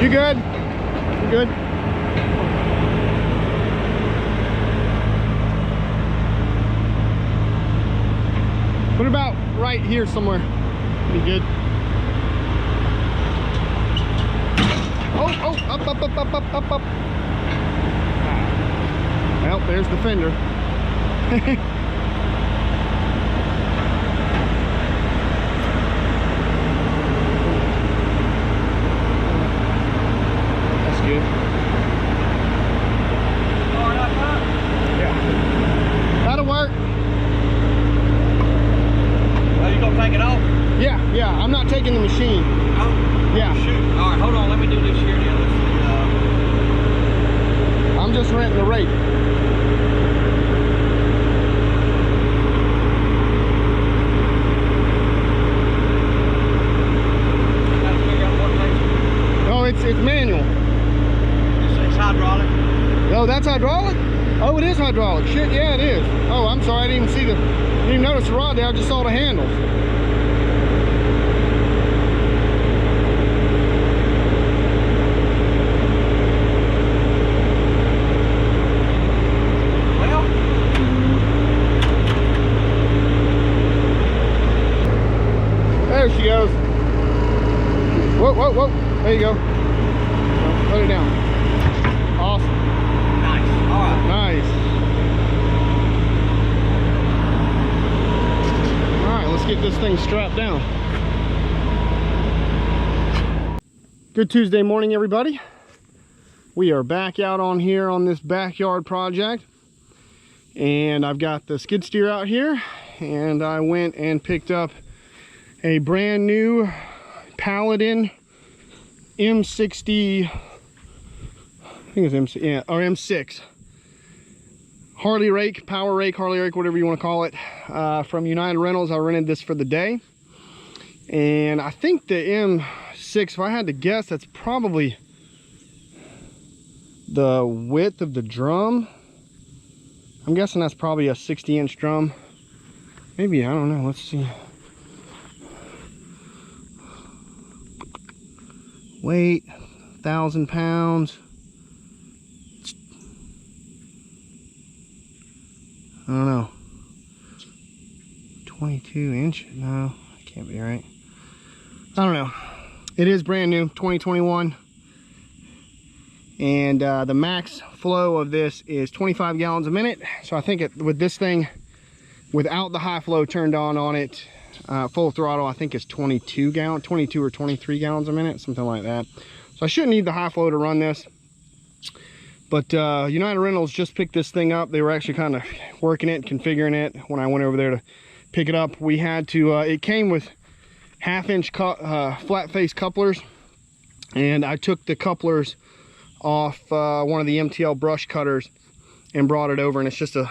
You good? You good? What about right here somewhere? Be good. Oh, up. Well, there's the fender. That's good. Yeah. That'll work. Oh, you gonna take it off? Yeah, I'm not taking the machine. Oh, yeah. Shoot. All right, hold on. Let me do this here. I'm just renting the rake. No, it's manual. It's hydraulic. Oh, that's hydraulic? Oh, it is hydraulic. Shit, yeah, it is. Oh, I'm sorry. I didn't even see didn't even notice the rod there. I just saw the handles. There she goes. Whoa. There you go. Put it down. Awesome. Nice. All right. Nice. All right, let's get this thing strapped down. Good Tuesday morning, everybody. We are back out on here on this backyard project. And I've got the skid steer out here. And I went and picked up a brand new Paladin M60, I think it's M6, yeah, or M6 Harley Rake, Power Rake, Harley Rake, whatever you want to call it, from United Rentals. I rented this for the day, and I think the M6, if I had to guess, that's probably the width of the drum. I'm guessing that's probably a 60-inch drum. Maybe, I don't know, let's see. Weight, 1,000 pounds. I don't know. 22 inch? No, that can't be right. I don't know. It is brand new, 2021. And the max flow of this is 25 gallons a minute. So I think with this thing, without the high flow turned on it, full throttle, I think it's 22 or 23 gallons a minute, something like that. So I shouldn't need the high flow to run this. But United Rentals just picked this thing up. They were actually kind of working it, configuring it. When I went over there to pick it up, we had to, it came with 1/2 inch flat face couplers. And I took the couplers off one of the MTL brush cutters and brought it over. And it's just a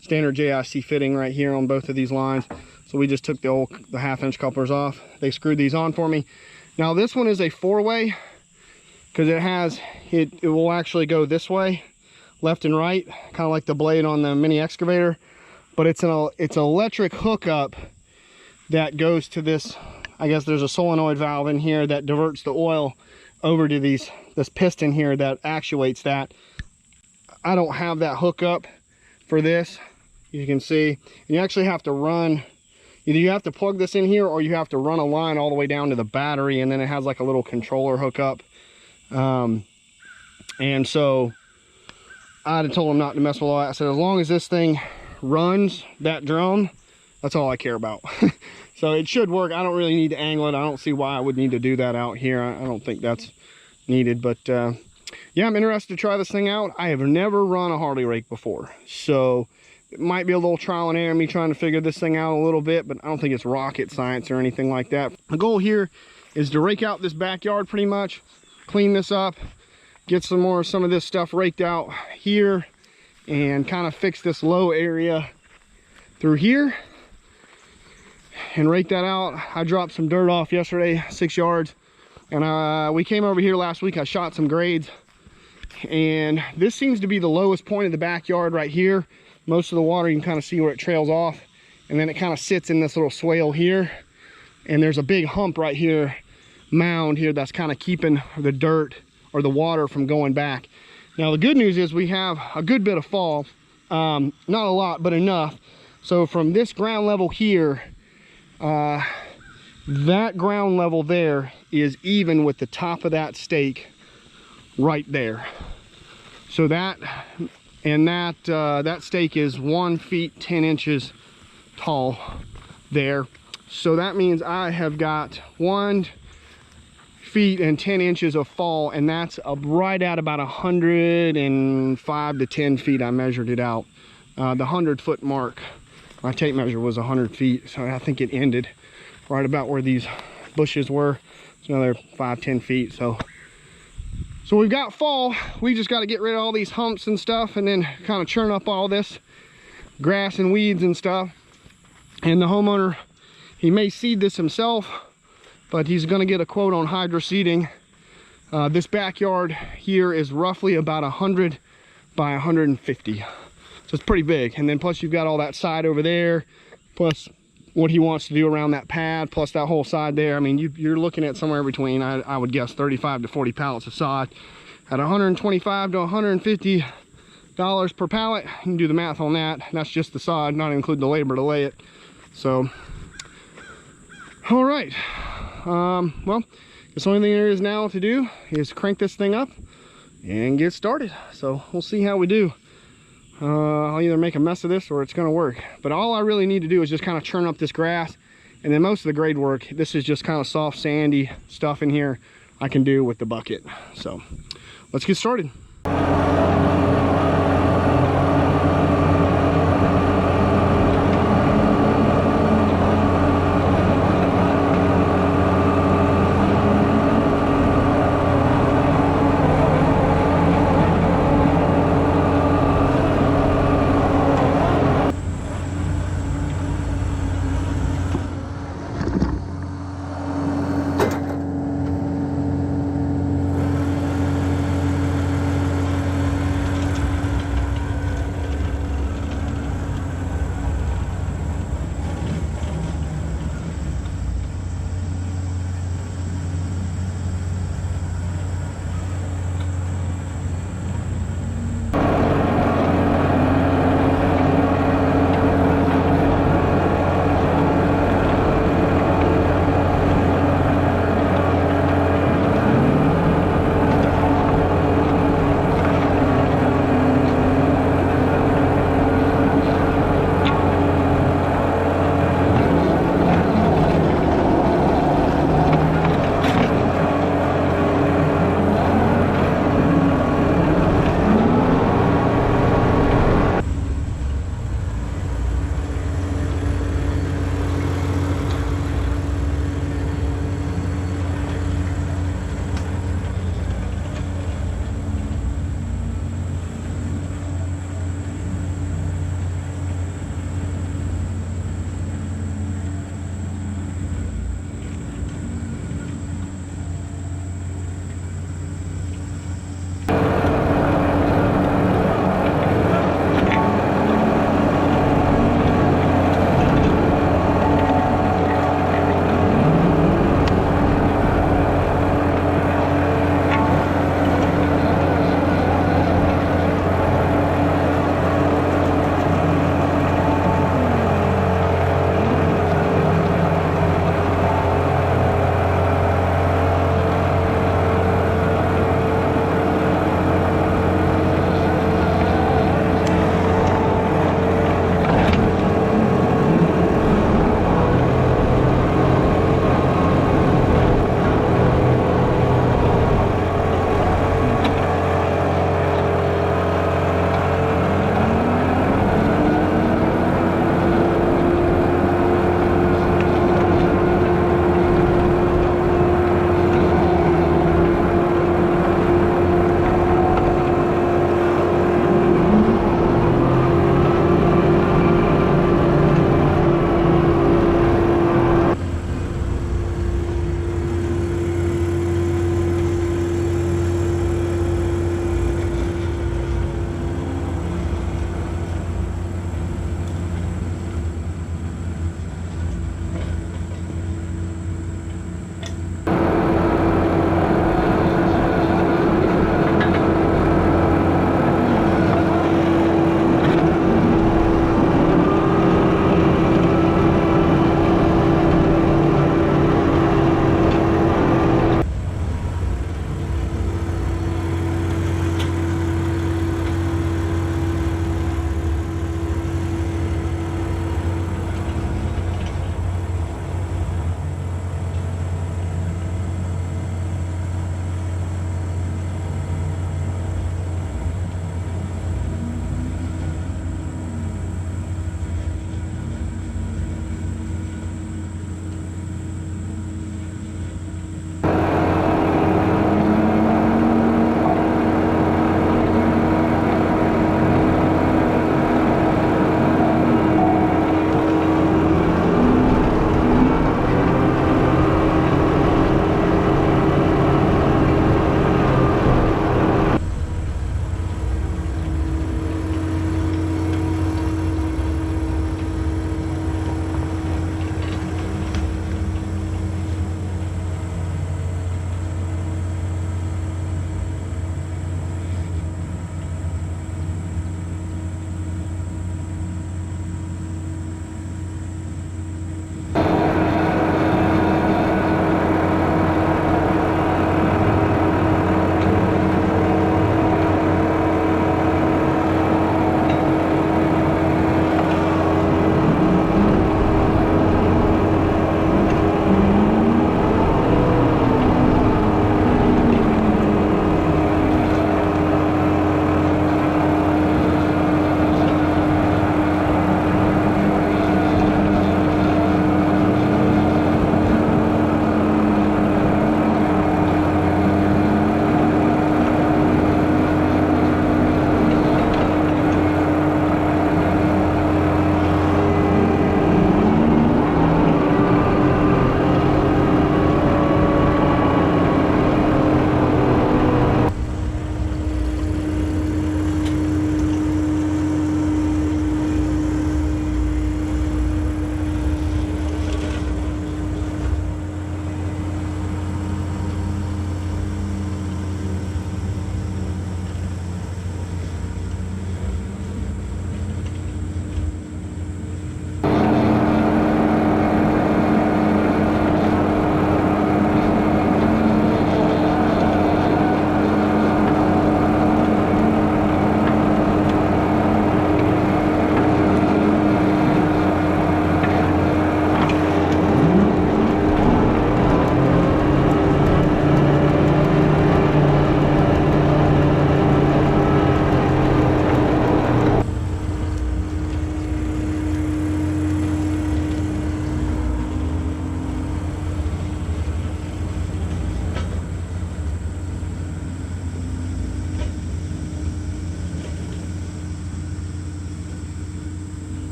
standard JIC fitting right here on both of these lines. So we just took the 1/2 inch couplers off. They screwed these on for me. Now this one is a 4-way because it will actually go this way, left and right, kind of like the blade on the mini excavator. But it's an electric hookup that goes to this. I guess there's a solenoid valve in here that diverts the oil over to this piston here that actuates that. I don't have that hookup for this. You can see, you actually have to run, either you have to plug this in here or you have to run a line all the way down to the battery, and then it has like a little controller hookup. And so I had told him not to mess with all that. I said, as long as this thing runs that drum, that's all I care about. So it should work. I don't really need to angle it. I don't see why I would need to do that out here. I don't think that's needed, but yeah, I'm interested to try this thing out. I have never run a Harley Rake before, so it might be a little trial and error, me trying to figure this thing out a little bit, but I don't think it's rocket science or anything like that. The goal here is to rake out this backyard pretty much, clean this up, get some of this stuff raked out here, and kind of fix this low area through here and rake that out. I dropped some dirt off yesterday, 6 yards, and we came over here last week. I shot some grades, and this seems to be the lowest point of the backyard right here. Most of the water, you can kind of see where it trails off, and then it kind of sits in this little swale here, and there's a big hump right here mound here that's kind of keeping the dirt or the water from going back. Now the good news is we have a good bit of fall, not a lot, but enough. So from this ground level here, that ground level there is even with the top of that stake right there. So that, and that stake is 1 feet 10 inches tall there. So that means I have got 1 feet and 10 inches of fall, and that's right at about 105 to 10 feet. I measured it out. The 100-foot mark, my tape measure was 100 feet, so I think it ended right about where these bushes were. It's another 5-10 feet. So we've got fall. We just got to get rid of all these humps and stuff, and then kind of churn up all this grass and weeds and stuff. And the homeowner, he may seed this himself, but he's going to get a quote on hydro seeding. This backyard here is roughly about 100 by 150, so it's pretty big. And then plus you've got all that side over there, plus what he wants to do around that pad, plus that whole side there. I mean, you're looking at somewhere between, I would guess, 35 to 40 pallets of sod at 125 to 150 $1 per pallet. You can do the math on that. That's just the sod, not include the labor to lay it. So all right, well, the only thing there is now to do is crank this thing up and get started. So we'll see how we do. I'll either make a mess of this or it's going to work, but all I really need to do is just kind of churn up this grass, and then most of the grade work, this is just kind of soft sandy stuff in here, I can do with the bucket. So let's get started.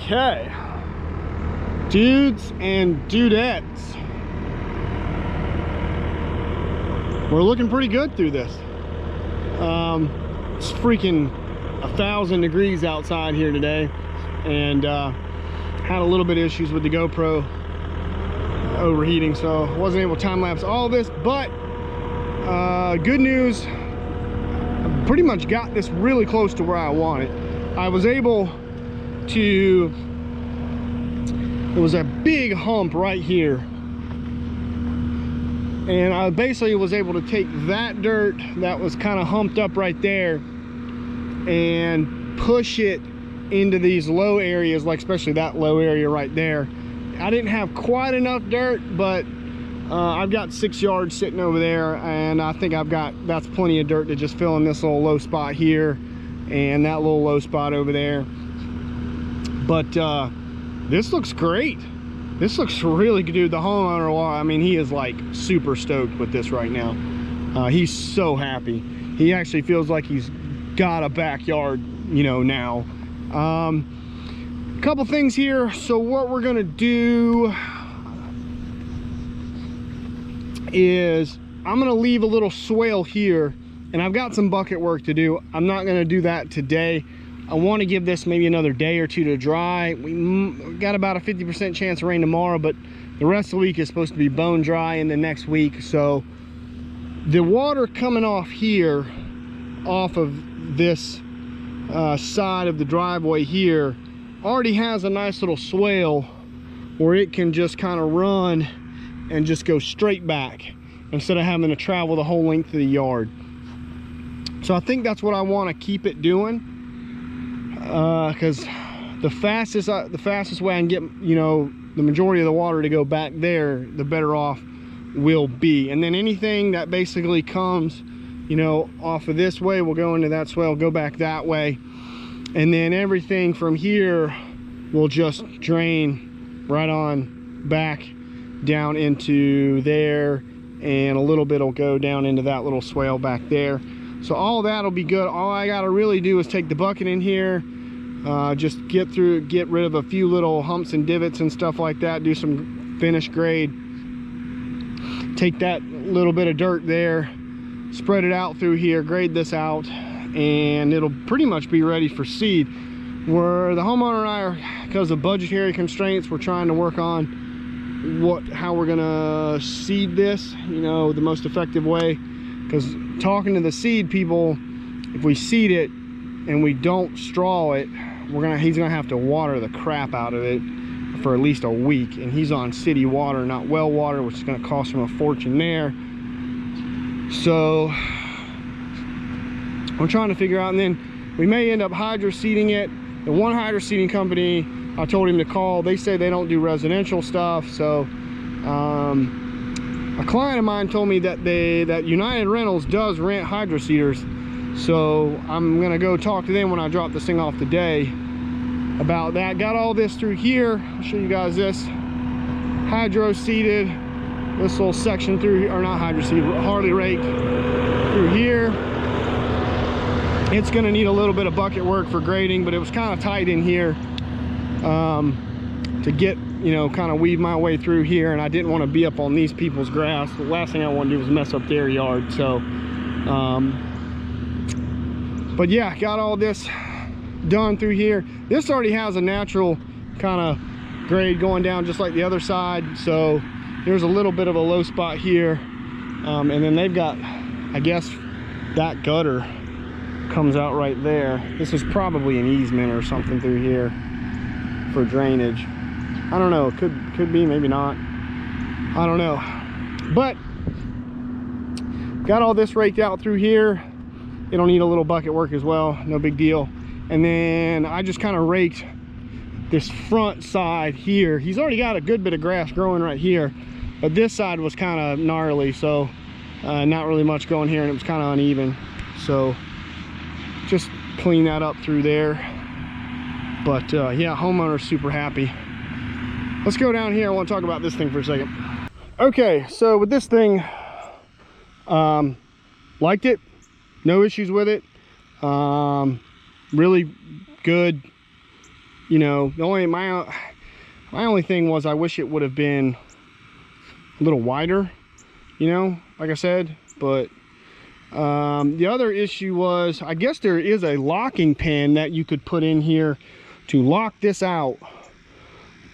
Okay, dudes and dudettes, we're looking pretty good through this. It's freaking 1,000 degrees outside here today, and had a little bit of issues with the GoPro overheating, so I wasn't able to time lapse all this. But good news, I pretty much got this really close to where I want it. I was able to, there was a big hump right here, and I basically was able to take that dirt that was kind of humped up right there and push it into these low areas, like especially that low area right there. I didn't have quite enough dirt, but I've got 6 yards sitting over there, and I think that's plenty of dirt to just fill in this little low spot here and that little low spot over there. But this looks great. This looks really good, dude. The homeowner, I mean, he is like super stoked with this right now. He's so happy. He actually feels like he's got a backyard, you know, now. Couple things here. So what we're gonna do is I'm gonna leave a little swale here, and I've got some bucket work to do. I'm not gonna do that today. I want to give this maybe another day or two to dry. We got about a 50% chance of rain tomorrow, but the rest of the week is supposed to be bone dry in the next week. So the water coming off here, off of this side of the driveway here, already has a nice little swale where it can just kind of run and just go straight back instead of having to travel the whole length of the yard. So I think that's what I want to keep it doing, because the fastest way I can get, you know, the majority of the water to go back there, the better off we'll be. And then anything that basically comes, you know, off of this way will go into that swale, go back that way, and then everything from here will just drain right on back down into there, and a little bit will go down into that little swale back there. So all that'll be good. All I gotta really do is take the bucket in here, just get rid of a few little humps and divots and stuff like that, do some finish grade, take that little bit of dirt there, spread it out through here, grade this out, and it'll pretty much be ready for seed. Where the homeowner and I are, because of budgetary constraints, we're trying to work on how we're gonna seed this, you know, the most effective way. Because talking to the seed people, if we seed it and we don't straw it, he's gonna have to water the crap out of it for at least a week, and he's on city water, not well water, which is gonna cost him a fortune there. So we're trying to figure out, and then we may end up hydro seeding it. The one hydro seeding company I told him to call, they say they don't do residential stuff. So a client of mine told me that United Rentals does rent hydro seeders. So I'm gonna go talk to them when I drop this thing off today about that. Got all this through here. I'll show you guys this. Hydro seeded this little section through, or not hydro seeded, Harley Rake through here. It's gonna need a little bit of bucket work for grading, but it was kind of tight in here to get, you know, kind of weave my way through here, and I didn't want to be up on these people's grass. The last thing I want to do was mess up their yard. So but yeah, got all this done through here. This already has a natural kind of grade going down just like the other side, so there's a little bit of a low spot here, and then they've got, I guess that gutter comes out right there. This is probably an easement or something through here for drainage. I don't know, could be, maybe not, I don't know. But got all this raked out through here. It'll need a little bucket work as well, no big deal. And then I just kind of raked this front side here. He's already got a good bit of grass growing right here, but this side was kind of gnarly, so not really much going here, and it was kind of uneven. So just clean that up through there. But yeah, homeowner's super happy. Let's go down here. I want to talk about this thing for a second. Okay, so with this thing, liked it, no issues with it. Really good you know, my only thing was I wish it would have been a little wider, you know, like I said. But the other issue was, I guess there is a locking pin that you could put in here to lock this out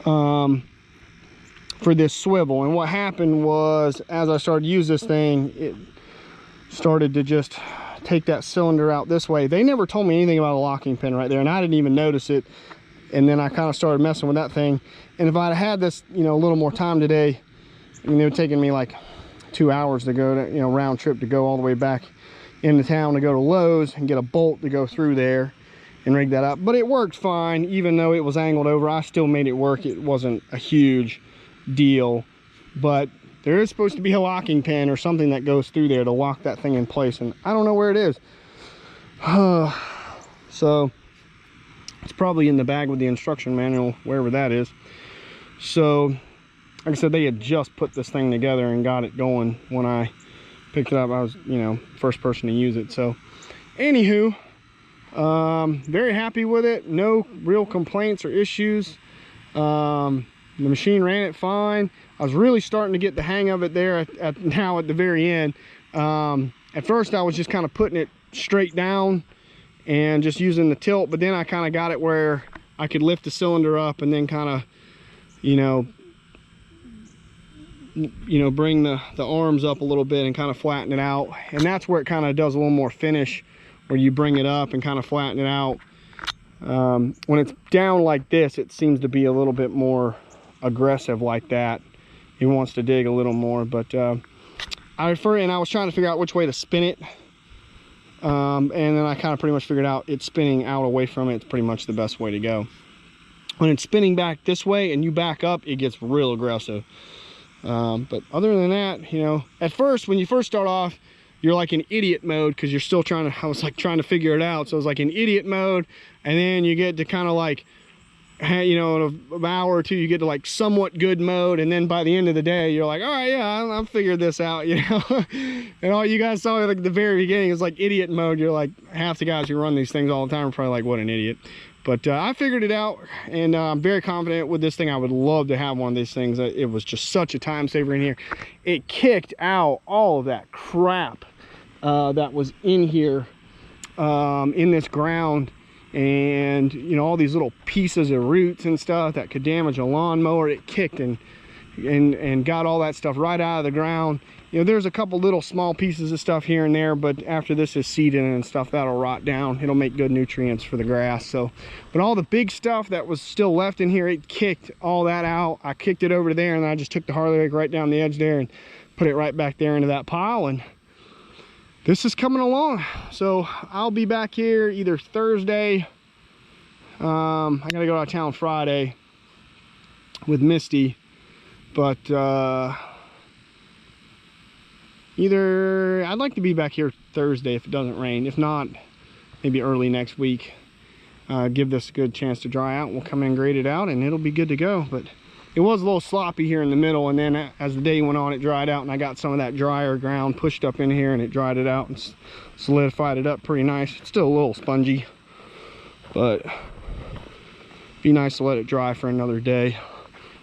for this swivel. And what happened was, as I started to use this thing, it started to just take that cylinder out this way. They never told me anything about a locking pin right there, and I didn't even notice it. And then I kind of started messing with that thing. And if I'd had this, you know, a little more time today, I mean, it would have taken me like 2 hours to go to, you know, round trip to go all the way back into town to go to Lowe's and get a bolt to go through there and rig that up. But it worked fine, even though it was angled over. I still made it work. It wasn't a huge deal, but there is supposed to be a locking pin or something that goes through there to lock that thing in place, and I don't know where it is. So it's probably in the bag with the instruction manual, wherever that is. So like I said, they had just put this thing together and got it going when I picked it up. I was, you know, first person to use it. So anywho, very happy with it. No real complaints or issues. The machine ran it fine. I was really starting to get the hang of it there at the very end. At first I was just kind of putting it straight down and just using the tilt, but then I kind of got it where I could lift the cylinder up and then kind of, you know, bring the arms up a little bit and kind of flatten it out. And that's where it kind of does a little more finish, where you bring it up and kind of flatten it out. When it's down like this, it seems to be a little bit more aggressive like that. It wants to dig a little more, but and I was trying to figure out which way to spin it. And then I kind of pretty much figured out it's spinning out away from it. It's pretty much the best way to go. When it's spinning back this way and you back up, it gets real aggressive. But other than that, you know, at first, when you first start off, you're like in idiot mode because you're still trying to, I was like trying to figure it out. So it was like in idiot mode, and then you get to kind of like, you know, in an hour or two, you get to like somewhat good mode. And then by the end of the day, you're like, all right, yeah, I've figured this out, you know. And all you guys saw like at the very beginning is like idiot mode. You're like, half the guys who run these things all the time are probably like, what an idiot. But I figured it out, and I'm very confident with this thing. I would love to have one of these things. It was just such a time saver in here. It kicked out all of that crap that was in here, in this ground, and you know, all these little pieces of roots and stuff that could damage a lawnmower. It kicked and got all that stuff right out of the ground. You know, there's a couple little small pieces of stuff here and there, but after this is seeded and stuff, that'll rot down. It'll make good nutrients for the grass. So, but all the big stuff that was still left in here, it kicked all that out. I kicked it over to there, and then I just took the Harley Rake right down the edge there and put it right back there into that pile. And this is coming along. So I'll be back here either Thursday. I gotta go out of town Friday with Misty, but either I'd like to be back here Thursday if it doesn't rain. If not, maybe early next week. Give this a good chance to dry out. We'll come in and grade it out, and it'll be good to go. But it was a little sloppy here in the middle, and then as the day went on, it dried out, and I got some of that drier ground pushed up in here, and it dried it out and solidified it up pretty nice. It's still a little spongy, but be nice to let it dry for another day.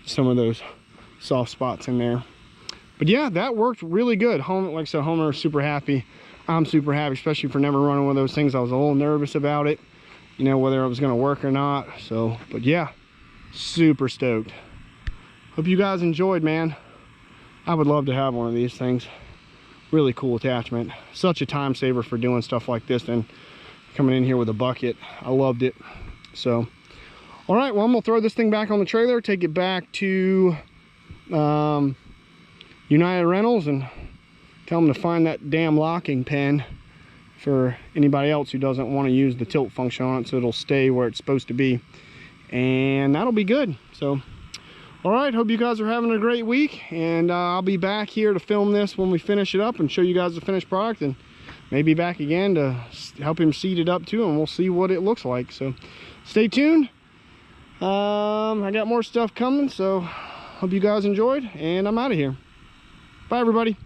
Some of those soft spots in there. But yeah, that worked really good. Like I said, Homer was super happy. I'm super happy, especially for never running one of those things. I was a little nervous about it, you know, whether it was going to work or not. So, but yeah, super stoked. Hope you guys enjoyed, man. I would love to have one of these things. Really cool attachment. Such a time saver for doing stuff like this and coming in here with a bucket. I loved it. So, all right, well, I'm gonna throw this thing back on the trailer, take it back to United Rentals and tell them to find that damn locking pin for anybody else who doesn't want to use the tilt function on it, so it'll stay where it's supposed to be, and that'll be good. So all right, hope you guys are having a great week, and I'll be back here to film this when we finish it up and show you guys the finished product, and maybe back again to help him seed it up too, and we'll see what it looks like. So stay tuned. I got more stuff coming, so hope you guys enjoyed, and I'm out of here. Bye everybody.